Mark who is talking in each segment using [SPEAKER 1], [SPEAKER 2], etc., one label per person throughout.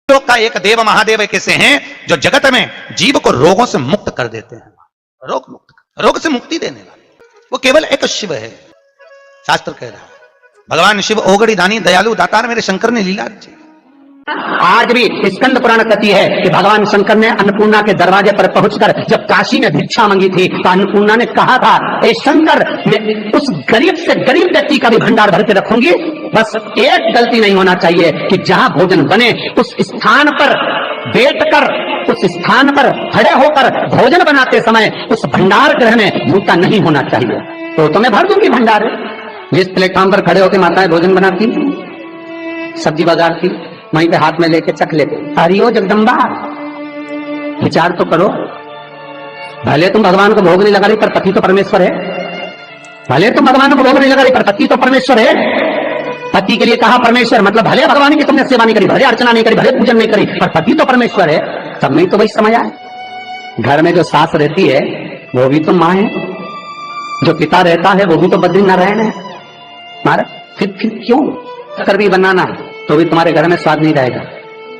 [SPEAKER 1] लोग का एक देव महादेव कैसे हैं जो जगत में जीव को रोगों से मुक्त कर देते हैं। रोग से मुक्ति देने वाले वो केवल एक शिव है। शास्त्र कह रहा है भगवान शिव ओगड़ी दानी दयालु दातार मेरे शंकर ने लीला रची।
[SPEAKER 2] आज भी स्कंद पुराण कहती है कि भगवान शंकर ने अन्नपूर्णा के दरवाजे पर पहुंचकर जब काशी में भिक्षा मांगी थी तो अन्नपूर्णा ने कहा था, ए शंकर, मैं उस गरीब से गरीब व्यक्ति का भी भंडार भर के रखूंगी, बस एक गलती नहीं होना चाहिए कि जहां भोजन बने उस स्थान पर बैठकर, उस स्थान पर खड़े होकर भोजन बनाते समय उस भंडार गृह में जूता नहीं होना चाहिए। तो मैं भर दूंगी भंडार। जिस प्लेटफॉर्म पर खड़े होकर माताएं भोजन बनाती, सब्जी बाजारती, वहीं पे हाथ में लेके चख लेते। हरिओ जगदम्बा, विचार तो करो। भले तुम भगवान को भोग नहीं लगा रही पर पति तो परमेश्वर है। भले तुम भगवान को भोग नहीं लगा रही पर पति तो परमेश्वर है। पति के लिए कहा परमेश्वर, मतलब भले भगवान की तुमने सेवा नहीं करी, भले अर्चना नहीं करी, भले पूजन नहीं करी, पर पति तो परमेश्वर है। तब नहीं तो वही समझ आए। घर में जो सास रहती है वो भी तो माँ है, जो पिता रहता है वो भी तो बद्रीनारायण है। मारा फिर क्यों कर भी बनाना है तो भी तुम्हारे घर में स्वाद नहीं रहेगा।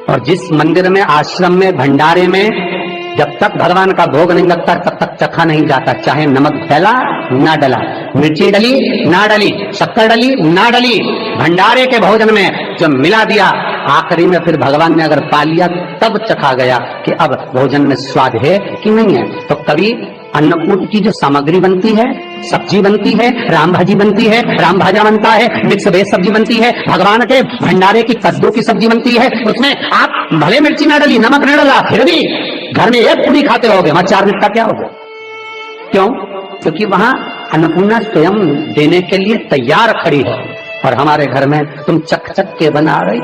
[SPEAKER 2] और जिस मंदिर में, आश्रम में, भंडारे में जब तक भगवान का भोग नहीं लगता तब तक चखा नहीं जाता, चाहे नमक डला ना डला, मिर्ची डली ना डली, शक्कर डली ना डली, भंडारे के भोजन में जो मिला दिया आखिरी में फिर भगवान ने अगर पा लिया तब चखा गया कि अब भोजन में स्वाद है कि नहीं है। तो कभी अन्नकूट की जो सामग्री बनती है, सब्जी बनती है, राम भाजी बनती है, राम भाजा बनता है, मिक्स वेज सब्जी बनती है, भगवान के भंडारे की कद्दू की सब्जी बनती है, उसमें आप भले मिर्ची ना डली, नमक न डला, फिर भी घर में एक पूरी खाते रहोगे, वहां 4 मिनट का क्या होगा? क्यों? क्योंकि वहां अन्नपूर्णा स्वयं देने के लिए तैयार खड़ी है। और हमारे घर में तुम चक चक के बना रही,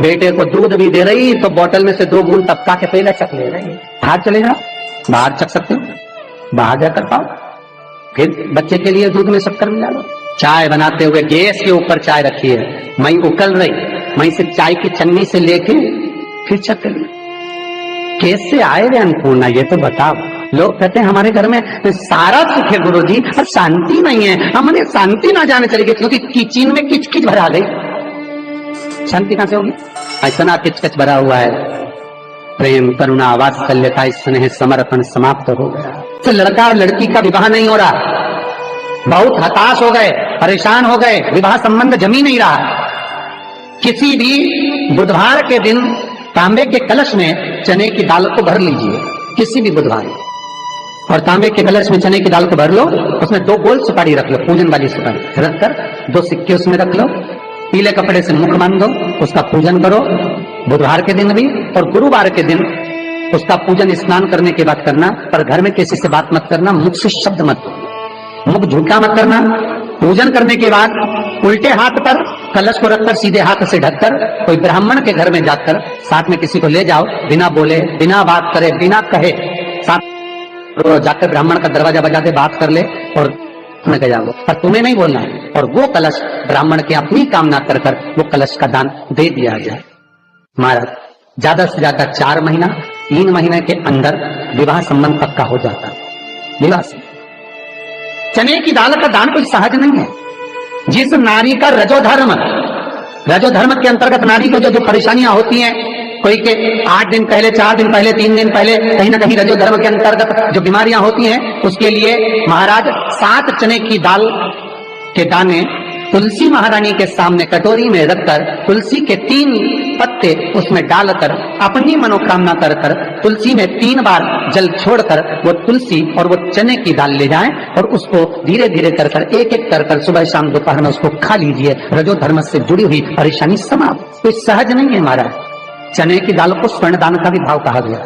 [SPEAKER 2] बेटे को दूध भी दे रही तो बोतल में से 2 बूंद टपका के पहले चक ले रही। हाथ चले जाओ, बाहर चख सकते हो, बाहर जाकर पाओ, फिर बच्चे के लिए दूध में शक्कर मिला लो। चाय बनाते हुए गैस के ऊपर चाय रखी है, मई उकल रही, मई से चाय की चन्नी से लेके फिर चख ली। कैसे आए वे अन्नपूर्णा, ये तो बताओ। लोग कहते हैं हमारे घर में सारा सुख है गुरुजी, पर शांति नहीं है। हमने शांति ना जाने चली गई क्योंकि किचन में किचकिच भरा गई। शांति कहां से होगी? ऐसा किचकिच भरा हुआ है। प्रेम, करुणा, वात्सल्यता, स्नेह, समर्पण समाप्त हो गया। तो लड़का और लड़की का विवाह नहीं हो रहा, बहुत हताश हो गए, परेशान हो गए, विवाह संबंध जमी नहीं रहा। किसी भी बुधवार के दिन तांबे के कलश में चने की दाल को भर लीजिए, किसी भी बुधवार, और तांबे के कलश में चने की दाल को भर लो, उसमें 2 गोल सुपारी रख लो, पूजन वाली सुपारी रखकर 2 सिक्के उसमें रख लो, पीले कपड़े से मुख बांध दो, उसका पूजन करो बुधवार के दिन भी, और गुरुवार के दिन उसका पूजन स्नान करने के बाद करना। पर घर में किसी से बात मत करना, मुख से शब्द मत, मुख झूठा मत करना। पूजन करने के बाद उल्टे हाथ पर कलश को रखकर सीधे हाथ से ढककर कोई ब्राह्मण के घर में जाकर साथ में किसी को ले जाओ, बिना बोले, बिना बात करे, बिना कहे, साथ जाकर ब्राह्मण का दरवाजा बजा दे, बात कर ले और में गया वो, पर तुम्हें नहीं बोलना है। और वो कलश ब्राह्मण के अपनी कामना कर कर वो कलश का दान दे दिया जाए। महाराज ज्यादा से ज्यादा 4 महीना, 3 महीने के अंदर विवाह संबंध पक्का हो जाता। विवाह से चने की दाल का दान कोई सहज नहीं है। जिस नारी का रजोधर्म के अंतर्गत नारी को जो परेशानियां होती हैं, कोई के 8 दिन पहले, 4 दिन पहले, 3 दिन पहले कहीं ना कहीं रजोधर्म के अंतर्गत जो बीमारियां होती हैं, उसके लिए महाराज 7 चने की दाल के दाने तुलसी महारानी के सामने कटोरी में रखकर तुलसी के 3 पत्ते उसमें डालकर अपनी मनोकामना कर कर तुलसी में 3 बार जल छोड़कर वो तुलसी और वो चने की दाल ले जाएं और उसको धीरे धीरे कर कर एक एक कर कर सुबह शाम दोपहर में उसको खा लीजिए। रजो धर्म से जुड़ी हुई परेशानी समाप्त। कोई सहज नहीं है महाराज। चने की दाल को स्वर्ण दान का भी भाव कहा गया।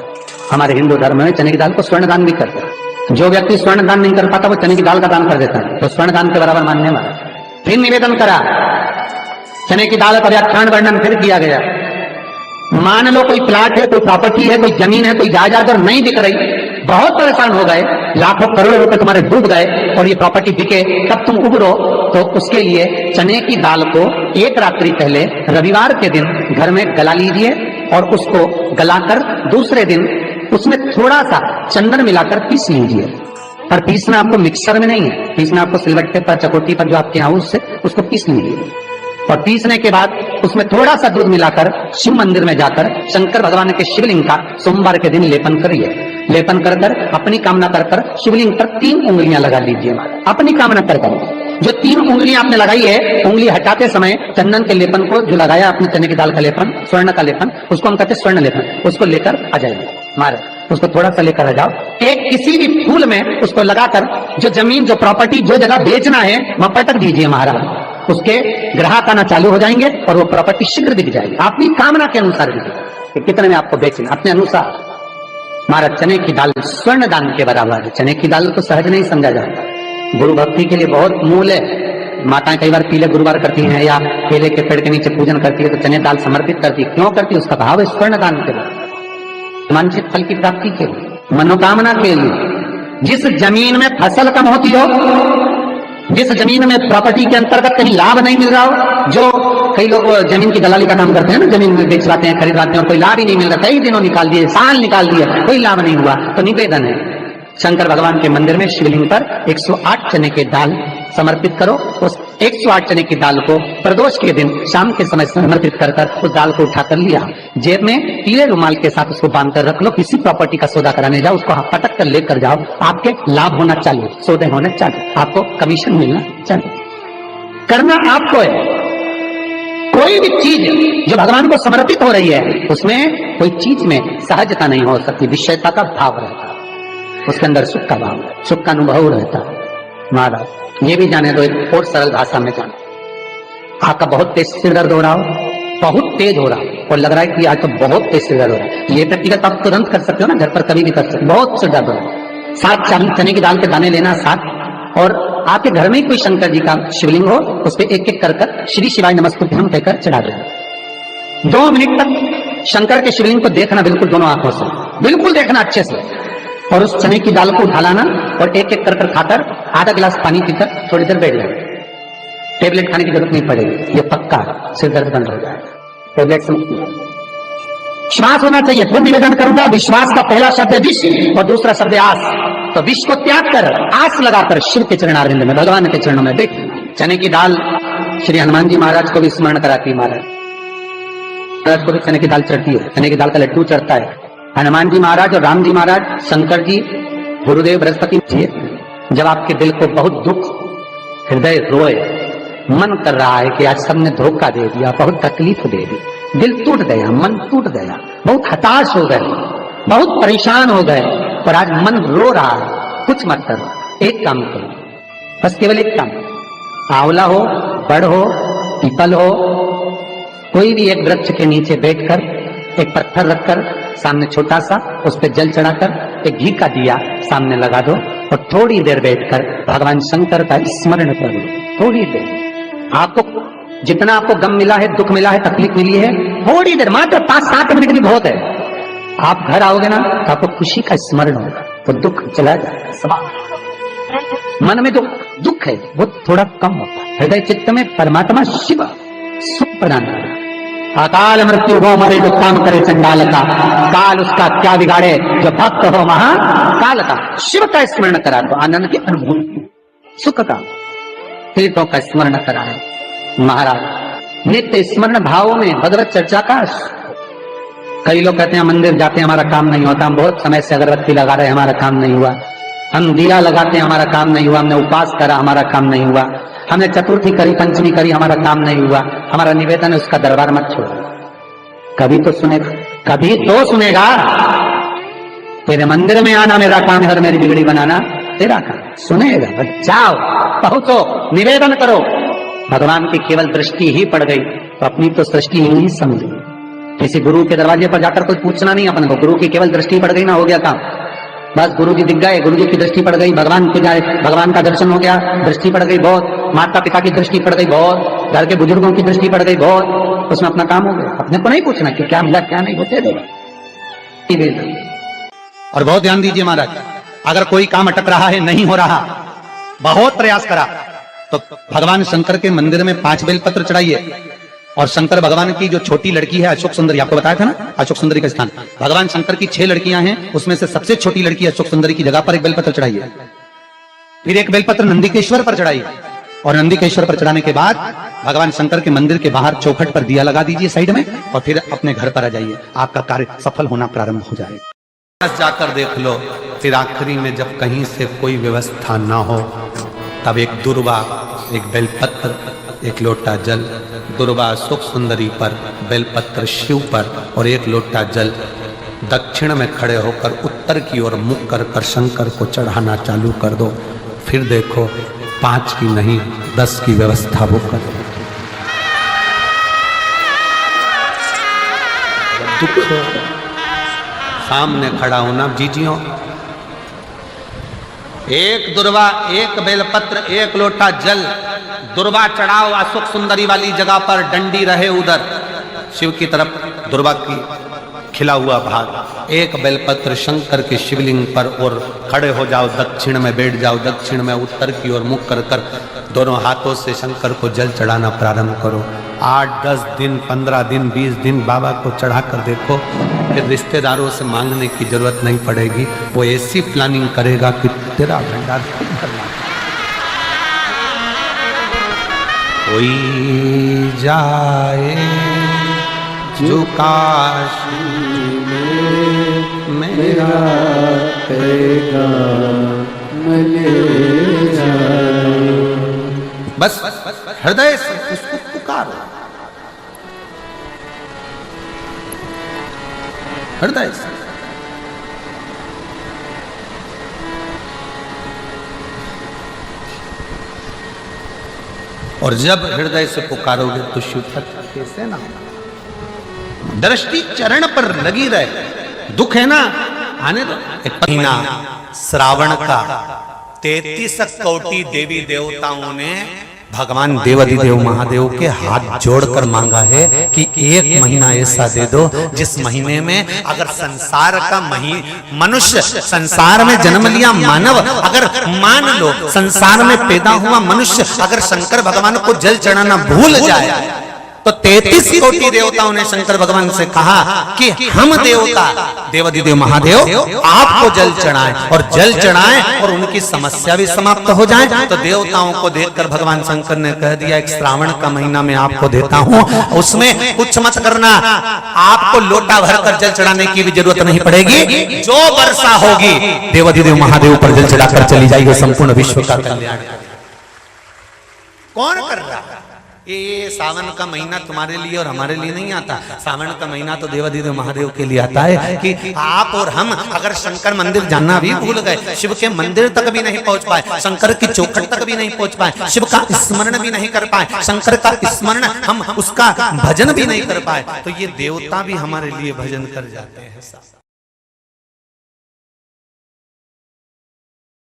[SPEAKER 2] हमारे हिंदू धर्म में चने की दाल को स्वर्ण दान भी करते हैं। जो व्यक्ति स्वर्ण दान नहीं कर पाता वो चने की दाल का दान कर देता है, तो स्वर्ण दान के बराबर मानने वाला। फिर निवेदन करा, चने की दाल का व्याख्यान वर्णन फिर किया गया। मान लो कोई प्लाट है, कोई प्रॉपर्टी है, कोई जमीन है, कोई जायदाद और नहीं बिक रही, बहुत परेशान हो गए, लाखों करोड़ों रुपए तुम्हारे डूब गए और ये प्रॉपर्टी बिके, तब तुम उबरो, तो उसके लिए चने की दाल को 1 रात्रि पहले रविवार के दिन घर में गला लीजिए और उसको गलाकर दूसरे दिन उसमें थोड़ा सा चंदन मिलाकर पीस लीजिए। पर पीसना आपको मिक्सर में नहीं है, पीसना आपको सिलबट्टे पर, चकोटी पर जो आपके यहाँ उससे उसको पीस लीजिए। और पीसने के बाद उसमें थोड़ा सा दूध मिलाकर शिव मंदिर में जाकर शंकर भगवान के शिवलिंग का सोमवार के दिन लेपन करिए। लेपन कर कर अपनी कामना कर कर शिवलिंग पर 3 उंगलियां लगा लीजिए। अपनी कामना कर कर जो 3 उंगलियां आपने लगाई है, उंगली हटाते समय चंदन के लेपन को जो लगाया अपने चने की दाल का लेपन, स्वर्ण का लेपन, उसको हम कहते हैं स्वर्ण लेपन, उसको लेकर आ जाइए। महाराज उसको थोड़ा सा लेकर आ जाओ, एक किसी भी फूल में उसको लगाकर जो जमीन जो प्रॉपर्टी जो जगह बेचना है वहां पटक दीजिए महाराज। उसके ग्राहक आना चालू हो जाएंगे और वो प्रॉपर्टी शीघ्र बिक जाएगी। अपनी कामना के अनुसार बिकेगी कि कितने में आपको बेचना, अपने अनुसार। महाराज चने की दाल स्वर्ण दान के बराबर है। चने की दाल तो सहज नहीं समझा जाता, गुरु भक्ति के लिए बहुत मूल है। माताएं कई बार पीले गुरुवार करती हैं या केले के पेड़ के नीचे पूजन करती है तो चने दाल समर्पित करती है। क्यों करती है? उसका भाव है स्वर्ण दान के लिए, वांछित फल की प्राप्ति के लिए, मनोकामना के लिए। जिस जमीन में फसल कम होती हो, जिस जमीन में प्रॉपर्टी के अंतर्गत कहीं लाभ नहीं मिल रहा हो, जो कई लोग जमीन की दलाली का काम करते हैं ना, जमीन में बेचवाते हैं, खरीदवाते हैं और कोई लाभ ही नहीं मिल रहा, कई दिनों निकाल दिए, साल निकाल दिए, कोई लाभ नहीं हुआ, तो निवेदन है शंकर भगवान के मंदिर में शिवलिंग पर 108 चने के दाल समर्पित करो। उस 108 चने की दाल को प्रदोष के दिन शाम के समय समर्पित कर कर उस दाल को उठाकर लिया, जेब में पीले रुमाल के साथ उसको बांध कर रख लो। किसी प्रॉपर्टी का सौदा कराने जाओ, उसको पटक कर लेकर जाओ, आपके लाभ होना चालू, सौदे होने चालू, आपको कमीशन मिलना चालू। करना आपको है। कोई भी चीज जो भगवान को समर्पित हो रही है उसमें कोई चीज में सहजता नहीं हो सकती, विषयता का भाव रहता है, उसके अंदर सुख का भाव, सुख का अनुभव रहता है। महाराज ये भी जाने दो, एक और सरल भाषा में जाने, आपका बहुत तेज सिर दर्द हो रहा हो, बहुत तेज हो रहा हो और लग रहा है कि आज तो बहुत तेज सिर दर्द हो रहा है, ये व्यक्तिगत आप तुरंत कर सकते हो ना, घर पर कभी भी कर सकते हो। बहुत सिर दर्द हो रहा है, 7 चने की दाल के दाने लेना 7, और आपके घर में कोई शंकर जी का शिवलिंग हो, उस पर एक एक कर कर श्री शिवाय नमस्तुभ्यम कहकर चढ़ा देना। 2 मिनट तक शंकर के शिवलिंग को देखना, बिल्कुल दोनों आंखों से, बिल्कुल देखना अच्छे से, और उस चने की दाल को उठा लाना और एक एक कर कर खाकर आधा गिलास पानी पीकर थोड़ी देर बैठ जाए। टेबलेट खाने की जरूरत नहीं पड़ेगी, ये पक्का सिर दर्द बंद हो जाएगा। टेबलेट से मुक्ति, विश्वास होना चाहिए। तो निवेदन करूंगा, विश्वास का पहला शब्द है विष और दूसरा शब्द है आस। तो विष को त्याग कर आस लगाकर शिव के चरणारविंद में, भगवान के चरणों में बैठ। चने की दाल श्री हनुमान जी महाराज को भी स्मरण कराती है। महाराज को भी चने की दाल चढ़ती है, चने की दाल का लड्डू चढ़ता है। हनुमान जी महाराज और राम जी महाराज, शंकर जी, गुरुदेव बृहस्पति जी, जब आपके दिल को बहुत दुख, हृदय रोए, मन कर रहा है कि आज सबने धोखा दे दिया, बहुत तकलीफ दे दी, दिल टूट गया, मन टूट गया, बहुत हताश हो गए, बहुत परेशान हो गए और आज मन रो रहा है, कुछ मत करो, एक काम करो, बस केवल एक काम, आंवला हो, बड़ हो, पीपल हो, कोई भी एक वृक्ष के नीचे बैठकर एक पत्थर रखकर सामने छोटा सा, उस पर जल चढ़ाकर एक घी का दिया सामने लगा दो और थोड़ी देर बैठकर भगवान शंकर का स्मरण कर लो। थोड़ी देर, आपको जितना आपको गम मिला है, दुख मिला है, तकलीफ मिली है, थोड़ी देर, मात्र 5-7 मिनट भी बहुत है। आप घर आओगे ना तो आपको खुशी का स्मरण होगा, तो दुख चला जाएगा। सब मन में जो दुख है वो थोड़ा कम होता है। हृदय चित्त में परमात्मा शिव सुख प्रदान करता है। अकाल मृत्यु हो मरे जो काम करे चंडाल का, काल उसका क्या बिगाड़े जो भक्त हो महाकाल का। शिव का स्मरण करा तो आनंद की अनुभूति, सुख का, तीर्थों का स्मरण करा है। महाराज नित्य स्मरण भावों में भगवत चर्चा का। कई लोग कहते हैं मंदिर जाते हैं हमारा काम नहीं होता, हम बहुत समय से अगरबत्ती लगा रहे हैं हमारा काम नहीं हुआ, हम दिया लगाते हैं हमारा काम नहीं हुआ, हमने उपवास करा हमारा काम नहीं हुआ, हमने चतुर्थी करी, पंचमी करी, हमारा काम नहीं हुआ, हमारा निवेदन है उसका दरबार मत छोड़ो। कभी तो सुनेगा, कभी तो सुनेगा। तेरे मंदिर में आना मेरा काम है और मेरी बिगड़ी बनाना तेरा काम। सुनेगा, जाओ, पहुंचो, निवेदन करो। भगवान की केवल दृष्टि ही पड़ गई तो अपनी तो सृष्टि ही नहीं समझी। किसी गुरु के दरवाजे पर जाकर कोई पूछना नहीं अपन को, गुरु की केवल दृष्टि पड़ गई ना, हो गया काम। बस गुरु जी दिख गए, गुरु जी की दृष्टि पड़ गई, भगवान के जाए, भगवान का दर्शन हो गया, दृष्टि पड़ गई बहुत, माता पिता की दृष्टि पड़ गई बहुत, घर के बुजुर्गों की दृष्टि पड़ गई बहुत, उसमें अपना काम हो गया। अपने को नहीं पूछना कि क्या मिला क्या नहीं, होते देगा।
[SPEAKER 1] और बहुत ध्यान दीजिए महाराज, अगर कोई काम अटक रहा है, नहीं हो रहा, बहुत प्रयास करा, तो भगवान शंकर के मंदिर में 5 बेलपत्र चढ़ाइए। और शंकर भगवान की जो छोटी लड़की है अशोक सुंदरी, आपको बताया था ना अशोक सुंदरी का स्थान, भगवान शंकर की 6 लड़कियां हैं, उसमें से सबसे छोटी लड़की अशोक सुंदरी की जगह पर एक बेलपत्र चढ़ाइए। फिर एक बेलपत्र नंदिकेश्वर पर चढ़ाइए, और नंदीकेश्वर पर चढ़ाने के बाद भगवान शंकर के मंदिर के बाहर चौखट पर दिया लगा दीजिए साइड में, और फिर अपने घर पर आ जाइए, आपका कार्य सफल होना प्रारंभ हो जाएगा।
[SPEAKER 3] जाकर देख लो, फिर आखिरी में जब कहीं से कोई व्यवस्था ना हो, तब एक दुर्वा, एक बेलपत्र, एक लोटा जल, दुर्वा सुख सुंदरी पर, बेलपत्र शिव पर, और एक लोटा जल दक्षिण में खड़े होकर उत्तर की ओर मुख कर शंकर को चढ़ाना चालू कर दो। फिर देखो 5 की नहीं 10 की व्यवस्था वो कर। दुख सामने खड़ा होना जीजियों, एक दुर्वा, एक बेलपत्र, एक लोटा जल, दुर्वा चढ़ाओ अशोक सुंदरी वाली जगह पर, डंडी रहे उधर शिव की तरफ, दुर्वा की खिला हुआ भाग, एक बेलपत्र शंकर के शिवलिंग पर, और खड़े हो जाओ, दक्षिण में बैठ जाओ, दक्षिण में उत्तर की ओर मुख कर दोनों हाथों से शंकर को जल चढ़ाना प्रारंभ करो। 8-10 दिन, 15 दिन, 20 दिन बाबा को चढ़ा कर देखो, फिर रिश्तेदारों से मांगने की जरूरत नहीं पड़ेगी। वो ऐसी प्लानिंग करेगा कि तेरा भंडार करना। कोई जाए जो काशी में मेरा करेगा बस हृदय से उसको पुकारो, हृदय से। और जब हृदय से पुकारोगे तो शिव तत्व कैसे ना, दृष्टि चरण पर लगी रहे। दुख है ना, आने दो। एक महीना श्रावण का 33 कोटि देवी देवताओं ने भगवान देवाधिदेव महादेव के हाथ जोड़कर मांगा है कि एक महीना ऐसा दे दो जिस महीने में अगर संसार का मनुष्य, संसार में जन्म लिया मानव, अगर मान लो संसार में पैदा हुआ मनुष्य अगर शंकर भगवान को जल चढ़ाना भूल जाए, तो 33 कोटि देवताओं ने शंकर भगवान से कहा कि हम देवता देवाधिदेव महादेव आपको जल चढ़ाएं, और जल चढ़ाएं और उनकी समस्या भी समाप्त हो जाए। तो देवताओं को देखकर भगवान शंकर ने कह दिया, एक श्रावण का महीना मैं आपको देता हूं, उसमें कुछ मत करना, आपको लोटा भरकर जल चढ़ाने की भी जरूरत नहीं पड़ेगी। जो वर्षा होगी देवाधिदेव महादेव पर जल चढ़ाकर चली जाएगी, संपूर्ण विश्व का कल्याण। कौन कर रहा है ये? सावन का महीना तुम्हारे लिए और हमारे लिए नहीं आता। सावन का महीना तो देवाधिदेव महादेव के लिए आता है कि आप और हम अगर शंकर मंदिर जाना भी भूल गए, शिव के मंदिर तक भी नहीं पहुंच पाए, शंकर की चौखट तक भी नहीं पहुंच पाए, शिव का स्मरण भी नहीं कर पाए, शंकर का स्मरण हम उसका भजन भी नहीं कर पाए, तो ये देवता भी हमारे लिए भजन कर जाते हैं।